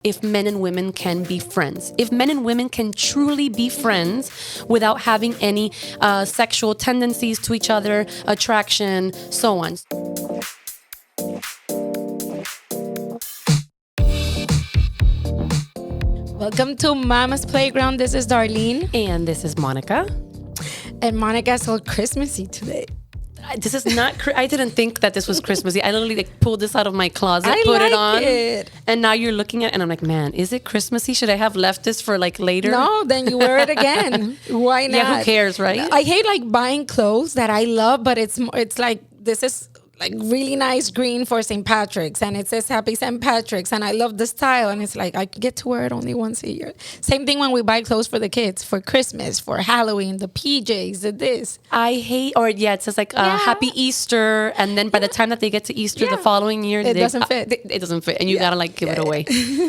if men and women can be friends, if men and women can truly be friends without having any sexual tendencies to each other, attraction, so on. Welcome to Mama's Playground. This is Darlene. And this is Monica. And Monica's all Christmassy today. This is not, I didn't think that this was Christmassy. I literally pulled this out of my closet, I put like it on. it. And now you're looking at it and I'm like, man, is it Christmassy? Should I have left this for later? No, then you wear it again. Why not? Yeah, who cares, right? I hate buying clothes that I love, but it's like, this is really nice green for St. Patrick's, and it says Happy St. Patrick's, and I love the style, and it's like I get to wear it only once a year. Same thing when we buy clothes for the kids, for Christmas, for Halloween, the PJs, the this. I hate, it says Happy Easter, and then by the time that they get to Easter the following year, it doesn't fit. It doesn't fit, and you gotta give it away.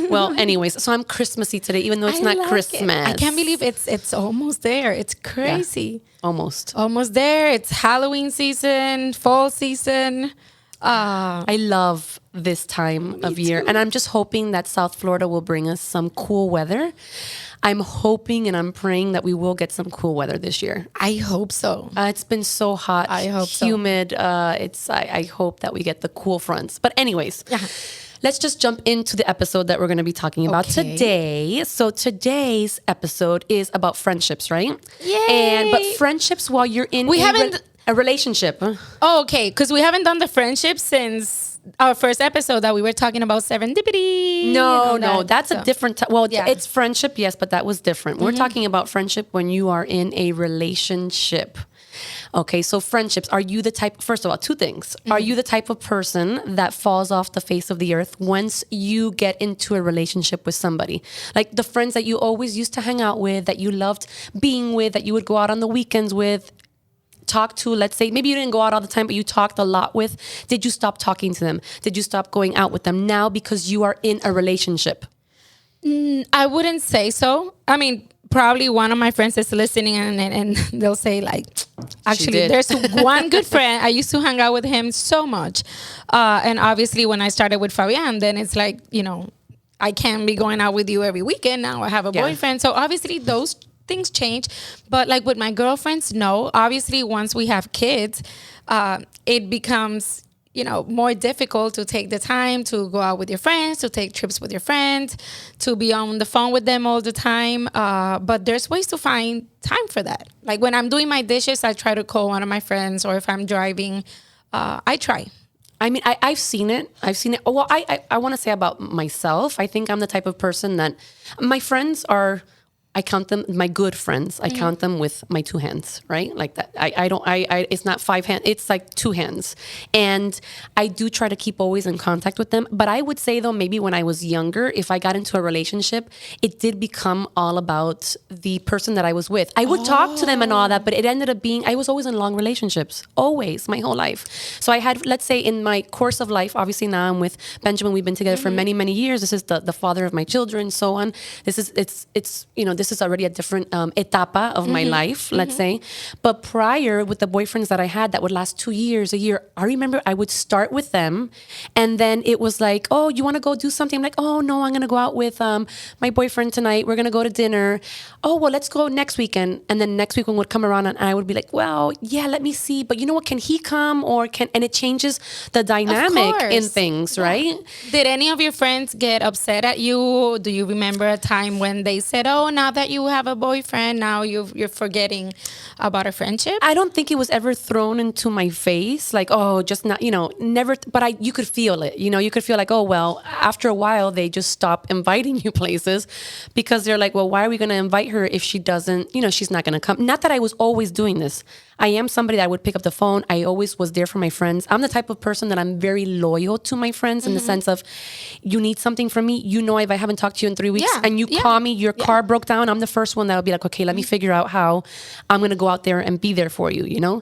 Well, anyways, so I'm Christmassy today, even though it's not Christmas. I can't believe it's almost there. It's crazy. Yeah. Almost there. It's Halloween season, fall season. I love this time of year, and I'm just hoping that South Florida will bring us some cool weather. I'm hoping and I'm praying that we will get some cool weather this year. I hope so. It's been so hot, humid. I hope that we get the cool fronts. But anyways. Yeah. Let's just jump into the episode that we're going to be talking about today. So today's episode is about friendships, right? Yay! But friendships while you're in a relationship. Oh, okay, because we haven't done the friendship since our first episode that we were talking about serendipity. No, that's a different. It's friendship, yes, but that was different. We're talking about friendship when you are in a relationship. Okay, so friendships, are you the type, first of all, two things. Are you the type of person that falls off the face of the earth once you get into a relationship with somebody? Like the friends that you always used to hang out with, that you loved being with, that you would go out on the weekends with, talk to, let's say, maybe you didn't go out all the time, but you talked a lot with. Did you stop talking to them? Did you stop going out with them now because you are in a relationship? I wouldn't say so. I mean, probably one of my friends is listening and they'll say actually there's one good friend. I used to hang out with him so much. And obviously when I started with Fabian, then it's I can't be going out with you every weekend. Now I have a boyfriend. So obviously those things change. But with my girlfriends, no. Obviously once we have kids, it becomes more difficult to take the time to go out with your friends, to take trips with your friends, to be on the phone with them all the time. But there's ways to find time for that. Like when I'm doing my dishes, I try to call one of my friends, or if I'm driving, I try. I mean, I've seen it. Well, I want to say about myself, I think I'm the type of person that my friends are, I count them, my good friends, I count them with my two hands, right? Like that. It's not 5 hands, it's like 2 hands. And I do try to keep always in contact with them. But I would say though, maybe when I was younger, if I got into a relationship, it did become all about the person that I was with. I would talk to them and all that, but it ended up being, I was always in long relationships, always, my whole life. So I had, let's say in my course of life, obviously now I'm with Benjamin, we've been together for many, many years. This is the father of my children, so on. This is already a different etapa of my life, let's say. But prior, with the boyfriends that I had that would last 2 years, a year, I remember I would start with them. And then it was like, oh, you want to go do something? I'm like, oh, no, I'm going to go out with my boyfriend tonight. We're going to go to dinner. Oh, well, let's go next weekend. And then next weekend would come around and I would be like, well, yeah, let me see. But you know what? Can he come? And it changes the dynamic in things, right? Did any of your friends get upset at you? Do you remember a time when they said, oh, now that you have a boyfriend, now you're forgetting about a friendship? I don't think it was ever thrown into my face, like, oh, just not, never. But you could feel it, you could feel like, oh, well, after a while, they just stop inviting you places because they're like, well, why are we going to invite her if she doesn't, she's not going to come. Not that I was always doing this. I am somebody that would pick up the phone. I always was there for my friends. I'm the type of person that I'm very loyal to my friends in the sense of, you need something from me, if I haven't talked to you in 3 weeks and you call me, your car broke down, I'm the first one that'll be like, okay, let me figure out how I'm going to go out there and be there for you,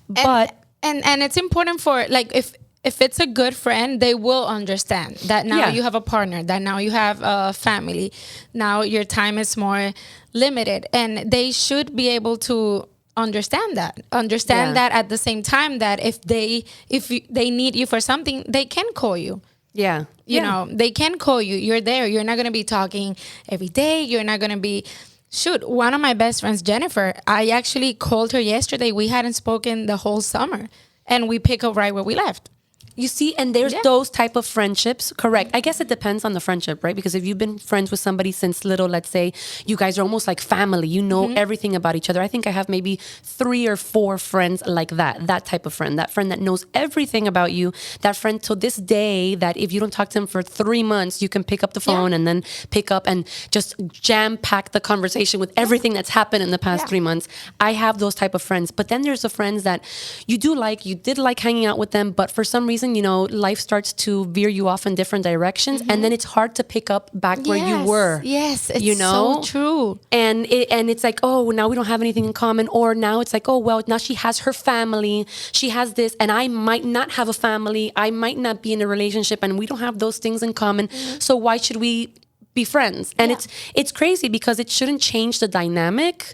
But and it's important for if it's a good friend, they will understand that now you have a partner, that now you have a family, now your time is more limited, and they should be able to understand that at the same time that if they need you for something, they can call you. Yeah. You know, they can call you. You're there. You're not going to be talking every day. You're not going to be. Shoot, one of my best friends, Jennifer, I actually called her yesterday. We hadn't spoken the whole summer, and we pick up right where we left. You see, and there's those type of friendships. Correct. I guess it depends on the friendship, right? Because if you've been friends with somebody since little, let's say you guys are almost like family, you know everything about each other. I think I have maybe 3 or 4 friends like that type of friend, that friend that knows everything about you, that friend till this day that if you don't talk to him for 3 months, you can pick up the phone and then pick up and just jam pack the conversation with everything that's happened in the past 3 months. I have those type of friends. But then there's the friends that you did like hanging out with them, but for some reason, you know, life starts to veer you off in different directions, and then it's hard to pick up back where you were. Yes, it's you know? so true. And it's like, oh, now we don't have anything in common, or now it's like, oh, well, now she has her family, she has this, and I might not have a family, I might not be in a relationship, and we don't have those things in common. So why should we be friends? And it's crazy because it shouldn't change the dynamic.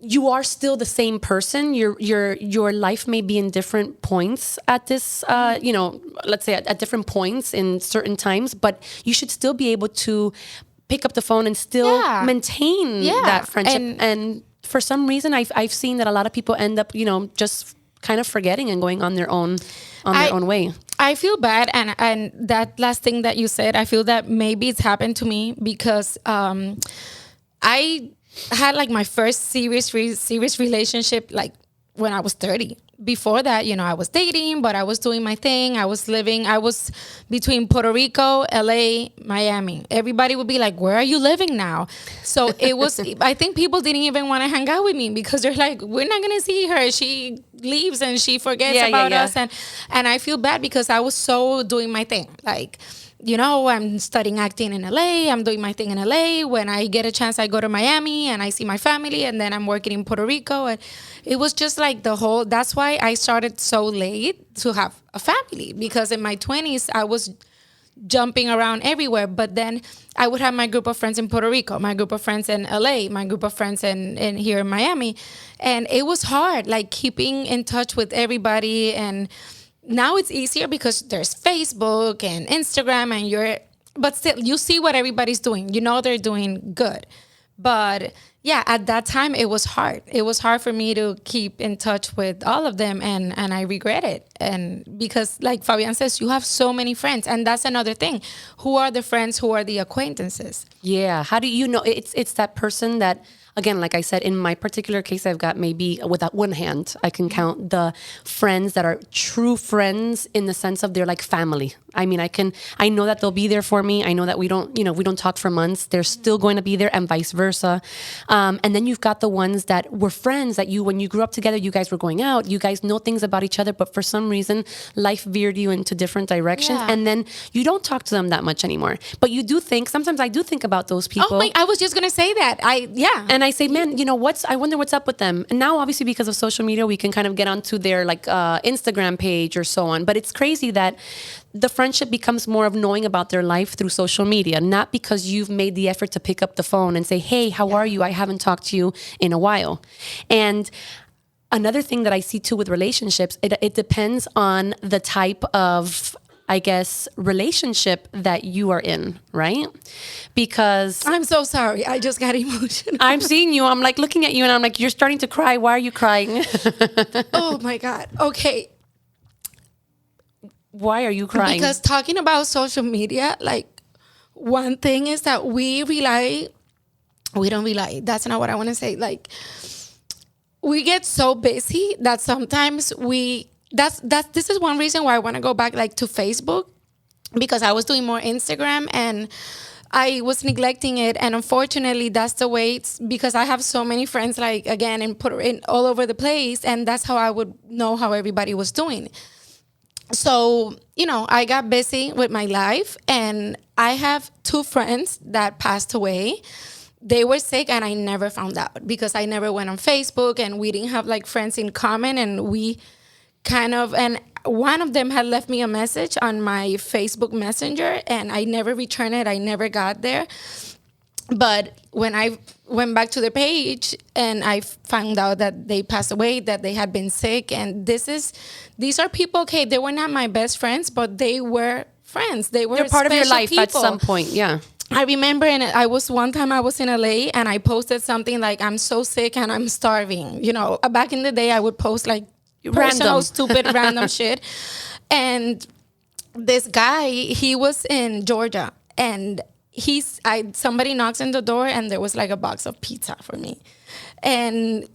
You are still the same person. Your life may be in different points at this, you know, let's say at different points in certain times, but you should still be able to pick up the phone and still maintain that friendship. And for some reason, I've seen that a lot of people end up, you know, just kind of forgetting and going on their own way. I feel bad, and that last thing that you said, I feel that maybe it's happened to me because I had like my first serious relationship like when I was 30. Before that, you know, I was dating, but I was doing my thing. I was between Puerto Rico, LA, Miami. Everybody would be like, where are you living now? So it was, I think people didn't even want to hang out with me because they're like, we're not going to see her. She leaves and she forgets about us. And I feel bad because I was so doing my thing. Like, you know, I'm studying acting in LA. I'm doing my thing in LA. When I get a chance, I go to Miami and I see my family, and then I'm working in Puerto Rico. And it was just like that's why I started so late to have a family, because in my 20s, I was jumping around everywhere. But then I would have my group of friends in Puerto Rico, my group of friends in LA, my group of friends in here in Miami. And it was hard, like keeping in touch with everybody. And now it's easier because there's Facebook and Instagram, and but still you see what everybody's doing. You know they're doing good. But yeah, at that time it was hard. It was hard for me to keep in touch with all of them, and I regret it. And because like Fabian says, you have so many friends, and that's another thing. Who are the friends? Who are the acquaintances? Yeah. How do you know? It's that person that, again, like I said, in my particular case, I've got maybe with that one hand, I can count the friends that are true friends in the sense of they're like family. I mean, I know that they'll be there for me. I know that we don't talk for months. They're still going to be there, and vice versa. And then you've got the ones that were friends that when you grew up together, you guys were going out, you guys know things about each other, but for some reason, life veered you into different directions. And then you don't talk to them that much anymore. But you do sometimes I do think about those people. Oh I was just going to say that. And I say, man, you know, I wonder what's up with them. And now, obviously, because of social media, we can kind of get onto their like Instagram page or so on. But it's crazy that the friendship becomes more of knowing about their life through social media, not because you've made the effort to pick up the phone and say, hey, how are you? I haven't talked to you in a while. And another thing that I see too with relationships, it depends on the type of, I guess, relationship that you are in, right? Because I'm so sorry. I just got emotional. I'm seeing you. I'm like looking at you and I'm like, you're starting to cry. Why are you crying? Oh my God. Okay. Why are you crying? Because talking about social media, like one thing is that we don't rely. That's not what I want to say. Like we get so busy that sometimes this is one reason why I want to go back like to Facebook, because I was doing more Instagram and I was neglecting it. And unfortunately, that's the way it's, because I have so many friends, like again, in all over the place. And that's how I would know how everybody was doing. So, you know, I got busy with my life, and I have 2 friends that passed away. They were sick and I never found out because I never went on Facebook, and we didn't have like friends in common, and and one of them had left me a message on my Facebook Messenger and I never returned it. I never got there. But when I went back to the page and I found out that they passed away, that they had been sick, and these are people, okay, they were not my best friends, but they were friends. They're part of your life people. at some point. Yeah. I remember, and one time I was in LA and I posted something like, I'm so sick and I'm starving. You know, back in the day, I would post like personal, stupid, random shit. And this guy, he was in Georgia, and somebody knocks on the door and there was like a box of pizza for me. And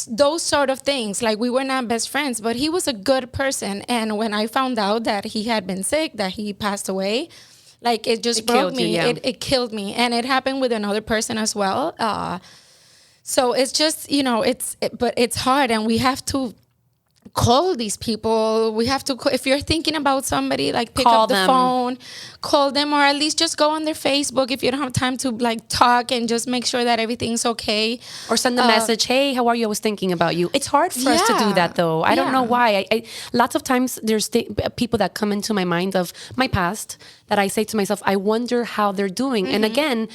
those sort of things, like we were not best friends, but he was a good person. And when I found out that he had been sick, that he passed away, like it broke me. It killed me. And it happened with another person as well. So it's just, but it's hard, and we have to call these people. We have to, if you're thinking about somebody, like pick up the phone, call them, or at least just go on their Facebook if you don't have time to like talk, and just make sure that everything's okay. Or send a message, hey, how are you? I was thinking about you. It's hard for us to do that though. I don't know why. I lots of times there's people that come into my mind of my past that I say to myself, I wonder how they're doing. And again,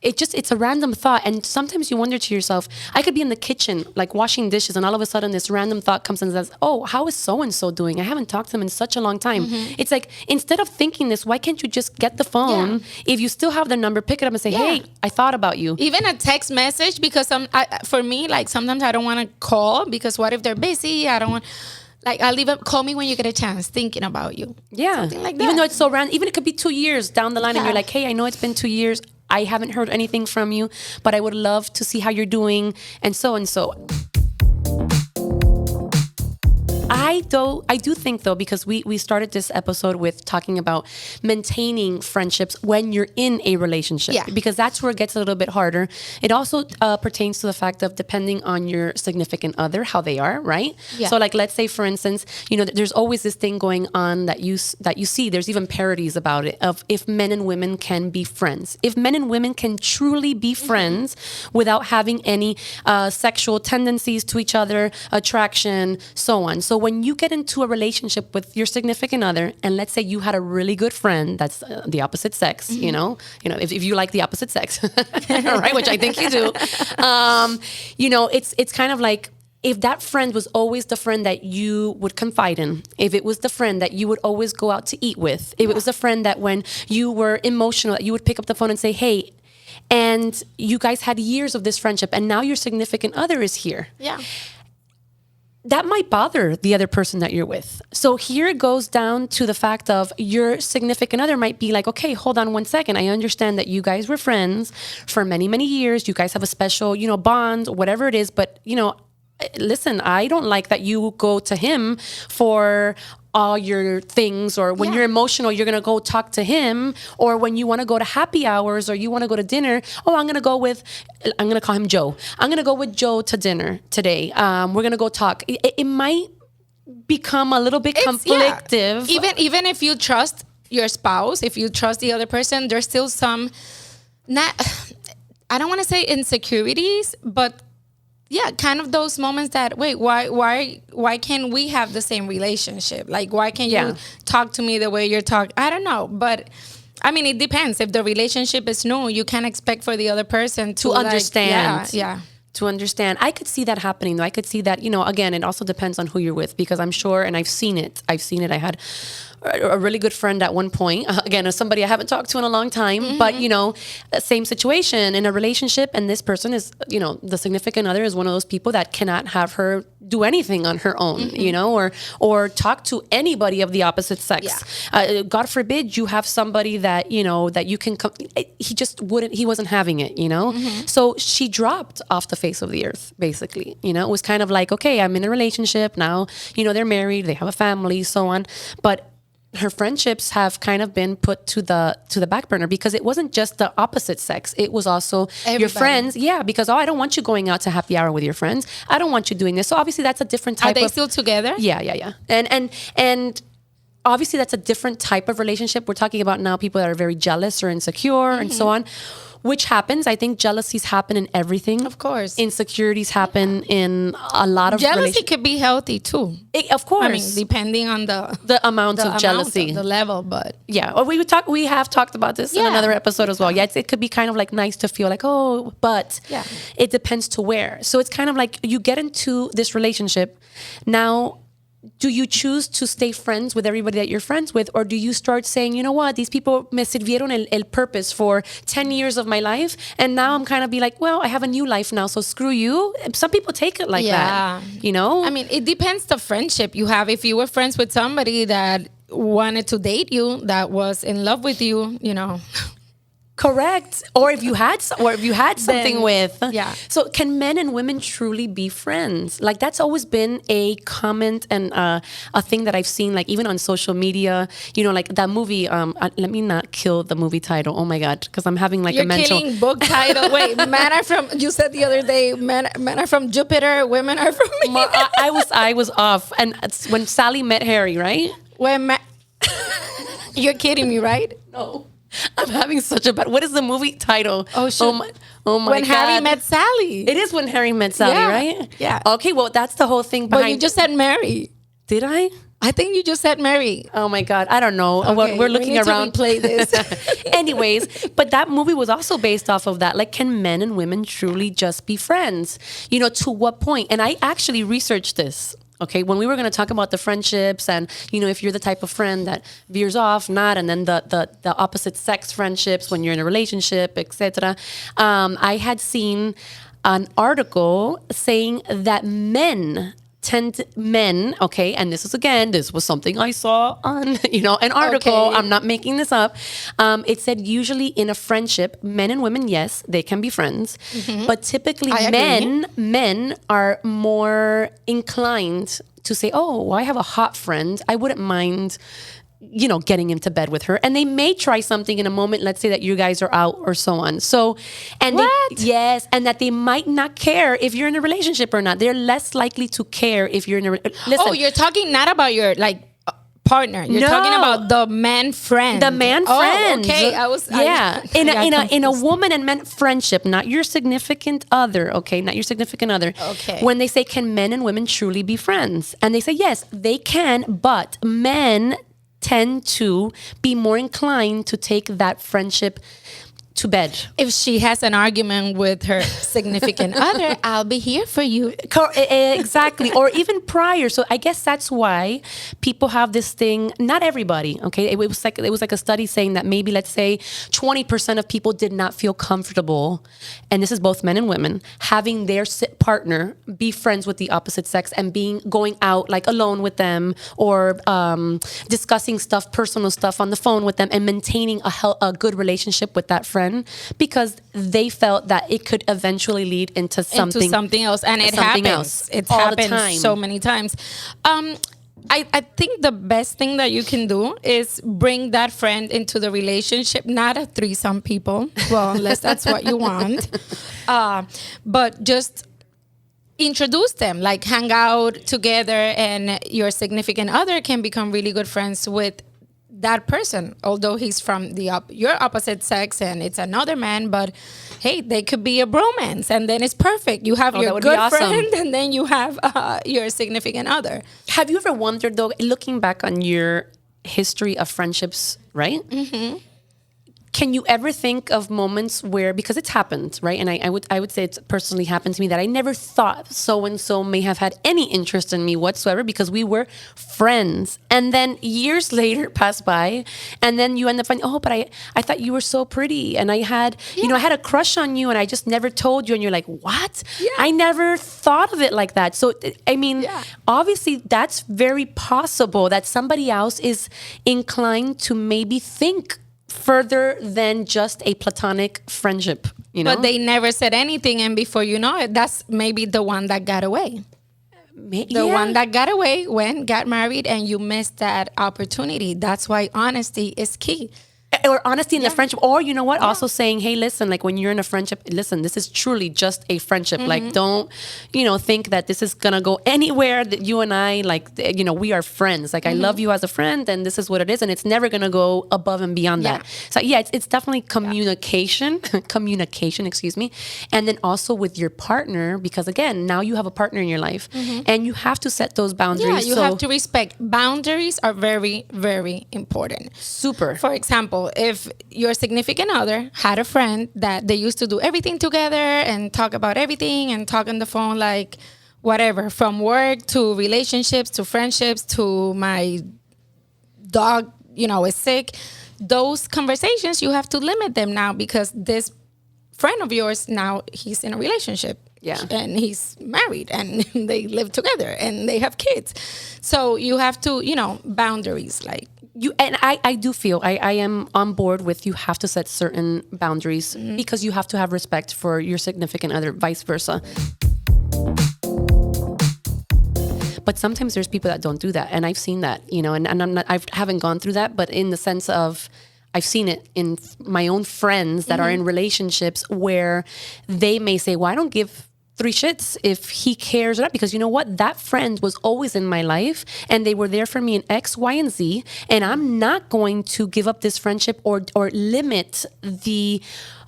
it's a random thought. And sometimes you wonder to yourself, I could be in the kitchen, like washing dishes, and all of a sudden this random thought comes and says, oh, how is so-and-so doing? I haven't talked to them in such a long time. It's like, instead of thinking this, why can't you just get the phone? If you still have their number, pick it up and say, hey, I thought about you. Even a text message, because for me, like sometimes I don't want to call, because what if they're busy? I don't want... Like, I'll leave it, call me when you get a chance, thinking about you. Yeah. Something like that. Even though it's so random, even it could be 2 years down the line and you're like, hey, I know it's been 2 years. I haven't heard anything from you, but I would love to see how you're doing, and so and so. I do think though, because we started this episode with talking about maintaining friendships when you're in a relationship, because that's where it gets a little bit harder. It also pertains to the fact of depending on your significant other, how they are, right? So like, let's say for instance, there's always this thing going on that you see, there's even parodies about it, of if men and women can be friends, if men and women can truly be friends without having any sexual tendencies to each other, attraction, so on. So when you get into a relationship with your significant other, and let's say you had a really good friend that's the opposite sex, if you like the opposite sex, right? Which I think you do. It's kind of like, if that friend was always the friend that you would confide in, if it was the friend that you would always go out to eat with, if it was a friend that when you were emotional, that you would pick up the phone and say, hey, and you guys had years of this friendship, and now your significant other is here. Yeah. That might bother the other person that you're with. So here it goes down to the fact of your significant other might be like, okay, hold on 1 second. I understand that you guys were friends for many, many years. You guys have a special, bond, whatever it is. But, listen, I don't like that you go to him for all your things, or when you're emotional, you're going to go talk to him, or when you want to go to happy hours or you want to go to dinner, I'm going to call him Joe. I'm going to go with Joe to dinner today. We're going to go talk. It might become a little bit conflictive. Even if you trust your spouse, if you trust the other person, there's still some, I don't want to say insecurities, but kind of those moments that, wait, why can't we have the same relationship? Like, why can't you talk to me the way you're talking? I don't know. But, I mean, it depends. If the relationship is new, you can't expect for the other person to understand. To understand. I could see that happening, though. I could see that, again, it also depends on who you're with, because I'm sure, and I've seen it. I had a really good friend at one point, again, as somebody I haven't talked to in a long time, but, same situation in a relationship. And this person is, the significant other is one of those people that cannot have her do anything on her own, or talk to anybody of the opposite sex. God forbid you have somebody that, that you can come, he wasn't having it, So she dropped off the face of the earth, basically, it was kind of like, okay, I'm in a relationship now, they're married, they have a family, so on. But her friendships have kind of been put to the back burner, because it wasn't just the opposite sex. It was also everybody. Your friends. Yeah, because, I don't want you going out to happy hour with your friends. I don't want you doing this. So obviously that's a different type of... Are they still together? Yeah. And obviously that's a different type of relationship. We're talking about now people that are very jealous or insecure and so on, which happens. I think jealousies happen in everything. Of course. Insecurities happen in a lot of jealousy could be healthy too. Of course. I mean, depending on the amount of jealousy. The level, but yeah. Or we have talked about this in another episode as well. Yeah, it could be kind of like nice to feel like, oh, but it depends to where. So it's kind of like you get into this relationship. Now, do you choose to stay friends with everybody that you're friends with? Or do you start saying, you know what, these people me sirvieron el purpose for 10 years of my life. And now I'm kind of be like, well, I have a new life now, so screw you. Some people take it like that, you know? I mean, it depends the friendship you have. If you were friends with somebody that wanted to date you, that was in love with you, you know... Correct. Or if you had something then, with. Yeah. So can men and women truly be friends? Like that's always been a comment and a thing that I've seen, like even on social media, you know, like that movie. Let me not kill the movie title. Oh my God. Because I'm having like You're a mental. killing book title. Wait, men are from, you said the other day, men are from Jupiter, women are from... I was off. And it's when Sally met Harry, right? You're kidding me, right? No. I'm having such a bad... What is the movie title? Oh, shit. Oh my When God. Harry met Sally. It is When Harry Met Sally, right? Yeah. Okay, well, that's the whole thing behind... But you just said Mary. Did I? I think you just said Mary. Oh my God, I don't know. Okay, We're looking around. To replay this. Anyways, but that movie was also based off of that. Like, can men and women truly just be friends? You know, to what point? And I actually researched this. Okay, when we were going to talk about the friendships and, you know, if you're the type of friend that veers off, not, and then the opposite sex friendships when you're in a relationship, etc. I had seen an article saying that men, okay, and this was something I saw on, you know, an article. Okay. I'm not making this up. It said usually in a friendship, men and women, yes, they can be friends, but typically men are more inclined to say, oh, I have a hot friend. I wouldn't mind, you know, getting into bed with her, and they may try something in a moment. Let's say that you guys are out or so on. So, and and that they might not care if you're in a relationship or not. They're less likely to care if you're in a. Listen, oh, you're talking not about your partner. You're talking about the man friend. The man friend. Okay, in a woman and men friendship, not your significant other. Okay, not your significant other. Okay. When they say, can men and women truly be friends? And they say yes, they can, but men tend to be more inclined to take that friendship to bed. If she has an argument with her significant other, I'll be here for you. Exactly. Or even prior. So I guess that's why people have this thing, not everybody, okay? It was like a study saying that maybe, let's say, 20% of people did not feel comfortable, and this is both men and women, having their partner be friends with the opposite sex and going out like alone with them, or discussing personal stuff on the phone with them, and maintaining a good relationship with that friend, because they felt that it could eventually lead into something else. And it happens. It's happened so many times. I think the best thing that you can do is bring that friend into the relationship, not a threesome, people. Well, unless that's what you want. But just introduce them, like hang out together, and your significant other can become really good friends with that person, although he's from your opposite sex and it's another man. But hey, they could be a bromance, and then it's perfect. You have your good friend, and then you have your significant other. Have you ever wondered, though, looking back on your history of friendships, right? Mm-hmm. Can you ever think of moments where, because it's happened, right? And I would say it's personally happened to me, that I never thought so-and-so may have had any interest in me whatsoever, because we were friends. And then years later pass by, and then you end up finding, but I thought you were so pretty, and I had, I had a crush on you, and I just never told you. And you're like, what? Yeah. I never thought of it like that. So, I mean, obviously that's very possible that somebody else is inclined to maybe think further than just a platonic friendship, But they never said anything, and before you know it, that's maybe the one that got away. The one that got away got married, and you missed that opportunity. That's why honesty is key. or honesty in the friendship, or you know what, also saying, hey, listen, like when you're in a friendship, listen, this is truly just a friendship. Like, don't, think that this is gonna go anywhere, that you and I, like, we are friends. Like, I love you as a friend, and this is what it is, and it's never gonna go above and beyond that. So yeah, it's definitely communication, excuse me. And then also with your partner, because again, now you have a partner in your life, and you have to set those boundaries. Yeah, you have to respect. Boundaries are very, very important. Super. For example, if your significant other had a friend that they used to do everything together and talk about everything and talk on the phone, like whatever, from work to relationships to friendships to my dog, is sick, those conversations, you have to limit them now, because this friend of yours, now he's in a relationship. Yeah. And he's married and they live together and they have kids. So you have to, boundaries, like. I do feel I am on board with, you have to set certain boundaries, because you have to have respect for your significant other, vice versa. But sometimes there's people that don't do that, and I've seen that, and I haven't gone through that, but in the sense of, I've seen it in my own friends that are in relationships where they may say, well, I don't give three shits if he cares or not, because you know what, that friend was always in my life and they were there for me in X, Y, and Z, and I'm not going to give up this friendship or limit the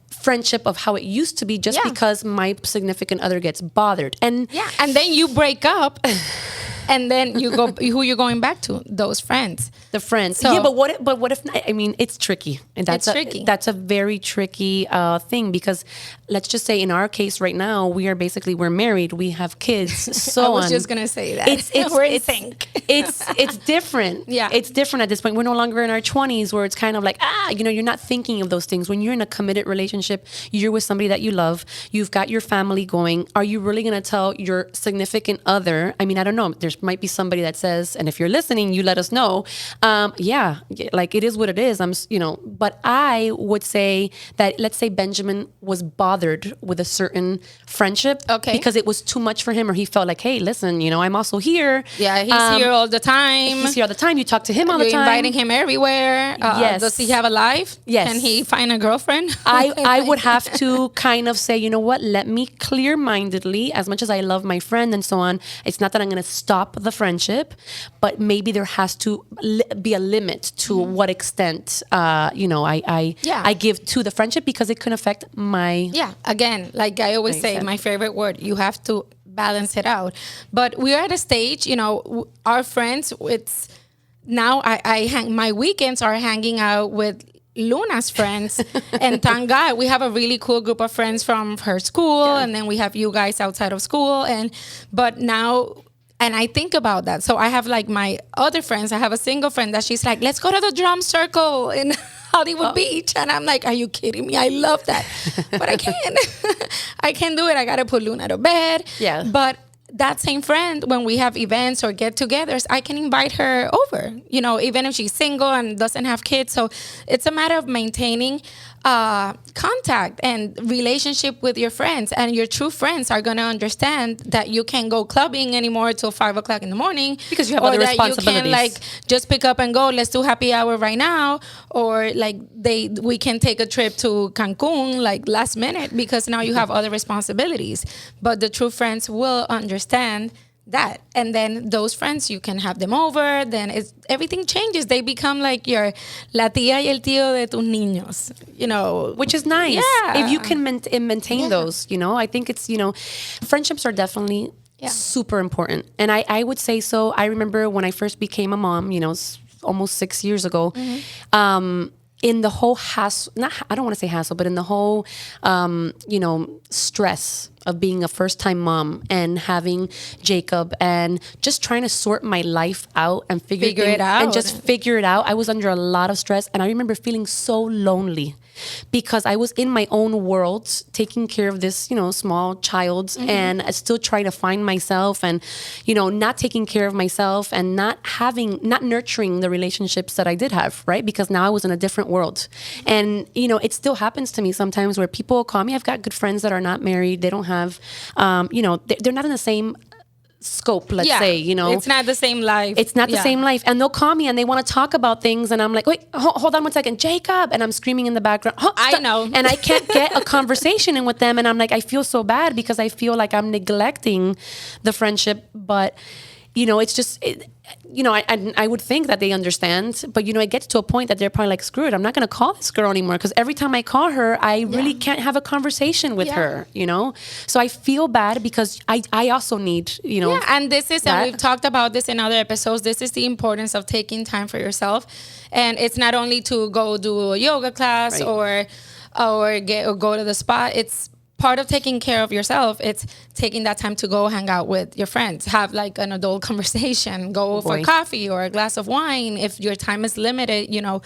friendship of how it used to be just because my significant other gets bothered. And then you break up. And then you go, who you're going back to? Those friends. The friends. So, yeah, but what if not? I mean, it's tricky. And that's tricky. That's a very tricky thing, because let's just say in our case right now, we're married, we have kids, so I was just going to say that. We're in sync. It's different. Yeah. It's different at this point. We're no longer in our 20s where it's kind of like, you're not thinking of those things. When you're in a committed relationship, you're with somebody that you love, you've got your family going. Are you really going to tell your significant other? I mean, I don't know. There might be somebody that says, and if you're listening, you let us know. Like it is what it is. But I would say that, let's say Benjamin was bothered with a certain friendship, because it was too much for him, or he felt like, hey, listen, I'm also here. Yeah, he's here all the time. You talk to him all the time. You're inviting him everywhere. Yes. Does he have a life? Yes. Can he find a girlfriend? I would have to kind of say, you know what, let me clear-mindedly, as much as I love my friend and so on, it's not that I'm going to stop the friendship, but maybe there has to be a limit to what extent I give to the friendship, because it can affect my again, like I always say, my favorite word, you have to balance it out. But we're at a stage, our friends, it's now my weekends are hanging out with Luna's friends, and thank God we have a really cool group of friends from her school, and then we have you guys outside of school, but now. And I think about that. So I have like my other friends. I have a single friend that she's like, let's go to the drum circle in Hollywood Beach. And I'm like, are you kidding me? I love that. But I can't. I can't do it. I got to put Luna to bed. Yeah. But that same friend, when we have events or get-togethers, I can invite her over, even if she's single and doesn't have kids. So it's a matter of maintaining contact and relationship with your friends, and your true friends are going to understand that you can't go clubbing anymore till 5 o'clock in the morning, because you have other responsibilities. You can just pick up and go, let's do happy hour right now, or we can take a trip to Cancun last minute, because now you have other responsibilities. But the true friends will understand that, and then those friends, you can have them over, then everything changes. They become like your la tía y el tío de tus niños, which is nice. Yeah. If you can maintain those, I think it's, friendships are definitely super important. And I would say so. I remember when I first became a mom, almost 6 years ago, in the whole hassle, I don't want to say hassle, but in the whole, stress of being a first-time mom and having Jacob and just trying to sort my life out and figure it out. And just figure it out. I was under a lot of stress, and I remember feeling so lonely because I was in my own world taking care of this, small child, and still trying to find myself, and, not taking care of myself and not nurturing the relationships that I did have, right? Because now I was in a different world. And, it still happens to me sometimes where people call me. I've got good friends that are not married. They don't have, they're not in the same scope, let's say, you know. It's not the same life. It's not the same life. And they'll call me and they want to talk about things. And I'm like, wait, hold on one second, Jacob. And I'm screaming in the background. I know. And I can't get a conversation in with them. And I'm like, I feel so bad because I feel like I'm neglecting the friendship. But, you know, it's just... you know, I would think that they understand, but, you know, it gets to a point that they're probably like, screw it, I'm not going to call this girl anymore because every time I call her, I really can't have a conversation with her, you know? So I feel bad because I also need, you know. Yeah, and this is, and we've talked about this in other episodes, this is the importance of taking time for yourself. And it's not only to go do a yoga class or go to the spa. It's part of taking care of yourself. It's taking that time to go hang out with your friends, have like an adult conversation, go for coffee or a glass of wine if your time is limited, you know.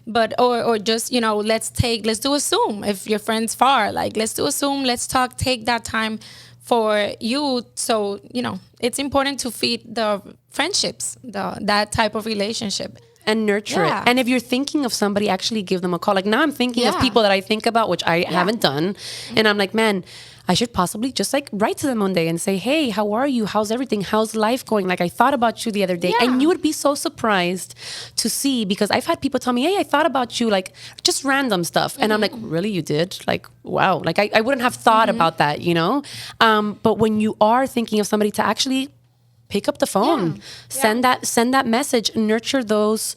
But or just, you know, let's do a Zoom if your friend's far. Like, let's do a Zoom, let's talk, take that time for you. So, you know, it's important to feed the friendships, that type of relationship. And nurture it. And if you're thinking of somebody, actually give them a call. Like now I'm thinking of people that I think about, which I haven't done. And I'm like, man, I should possibly just like write to them one day and say, hey, how are you? How's everything? How's life going? Like I thought about you the other day. And you would be so surprised to see, because I've had people tell me, hey, I thought about you, like just random stuff. And I'm like, really, you did? Like, wow. Like I wouldn't have thought about that, you know? But when you are thinking of somebody, to actually pick up the phone, send that message, nurture those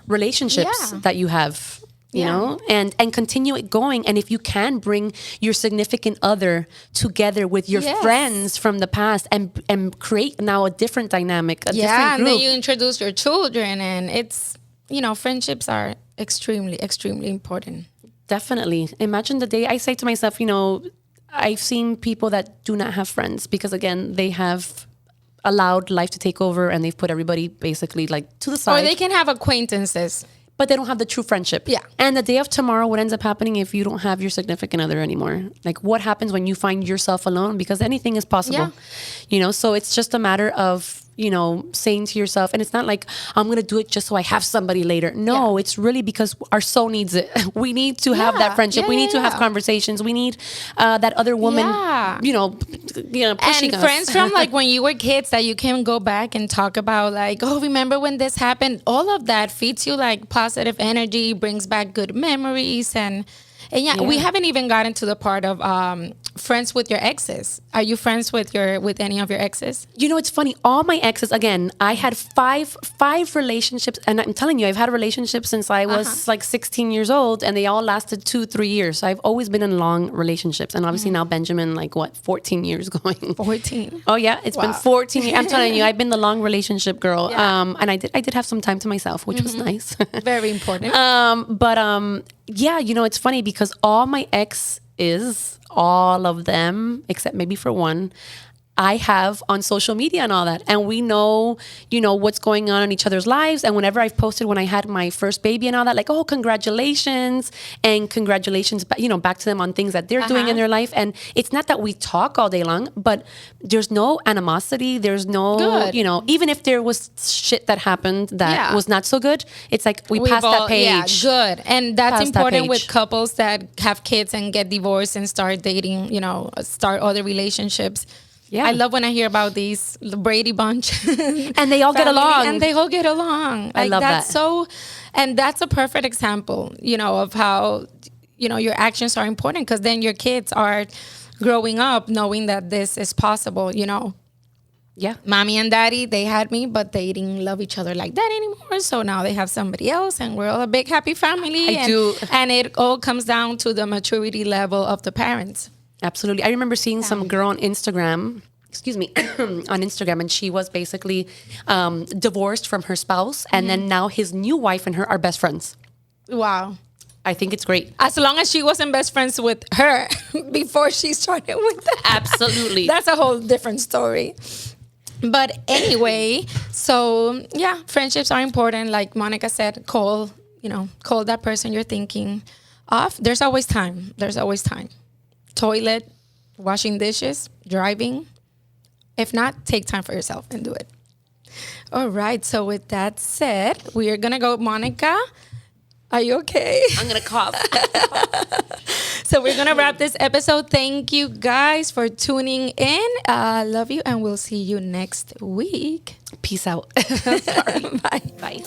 relationships that you have, you know, and continue it going. And if you can, bring your significant other together with your friends from the past and create now a different dynamic, a different group. And then you introduce your children, and it's, you know, friendships are extremely, extremely important. Definitely. Imagine the day I say to myself, you know, I've seen people that do not have friends because, again, they have allowed life to take over and they've put everybody basically like to the side. Or they can have acquaintances, but they don't have the true friendship. Yeah. And the day of tomorrow, what ends up happening if you don't have your significant other anymore? Like what happens when you find yourself alone? Because anything is possible, you know? So it's just a matter of, you know, saying to yourself, and it's not like I'm going to do it just so I have somebody later. No, it's really because our soul needs it. We need to have that friendship. We need to have conversations. We need that other woman, you know, pushing and us. friends from like when you were kids that you can go back and talk about, like, oh, remember when this happened? All of that feeds you like positive energy, brings back good memories. And we haven't even gotten to the part of friends with your exes. Are you friends with any of your exes? You know, it's funny. All my exes, again, I had five relationships, and I'm telling you, I've had a relationship since I was like 16 years old, and they all lasted 2-3 years. So I've always been in long relationships, and obviously now Benjamin, like 14 years going. 14. Oh yeah, it's been 14 years. I'm telling you, I've been the long relationship girl. And I did have some time to myself, which was nice. Very important. Yeah, you know, it's funny because all my exes, all of them, except maybe for one, I have on social media and all that. And we know, you know, what's going on in each other's lives. And whenever I've posted when I had my first baby and all that, like, oh, congratulations. And congratulations, you know, back to them on things that they're doing in their life. And it's not that we talk all day long, but there's no animosity. There's no, you know, even if there was shit that happened that was not so good, it's like we passed that page. Yeah, good. And that's important with couples that have kids and get divorced and start dating, you know, start other relationships. Yeah. I love when I hear about these Brady Bunch. And they all get along. And they all get along. Like, I love that's that. So, and that's a perfect example, you know, of how, you know, your actions are important, because then your kids are growing up knowing that this is possible, you know. Yeah. Mommy and daddy, they had me, but they didn't love each other like that anymore. So now they have somebody else, and we're all a big happy family. And it all comes down to the maturity level of the parents. Absolutely. I remember seeing some girl on Instagram, on Instagram, and she was basically divorced from her spouse, and then now his new wife and her are best friends. Wow. I think it's great. As long as she wasn't best friends with her before she started with that. Absolutely. That's a whole different story. But anyway, so yeah, friendships are important. Like Monica said, call that person you're thinking of. There's always time. Toilet, washing dishes, driving. If not, take time for yourself and do it. All right. So with that said, we are going to go, Monica. Are you okay? I'm going to cough. So we're going to wrap this episode. Thank you guys for tuning in. Love you, and we'll see you next week. Peace out. Sorry. Bye. Bye.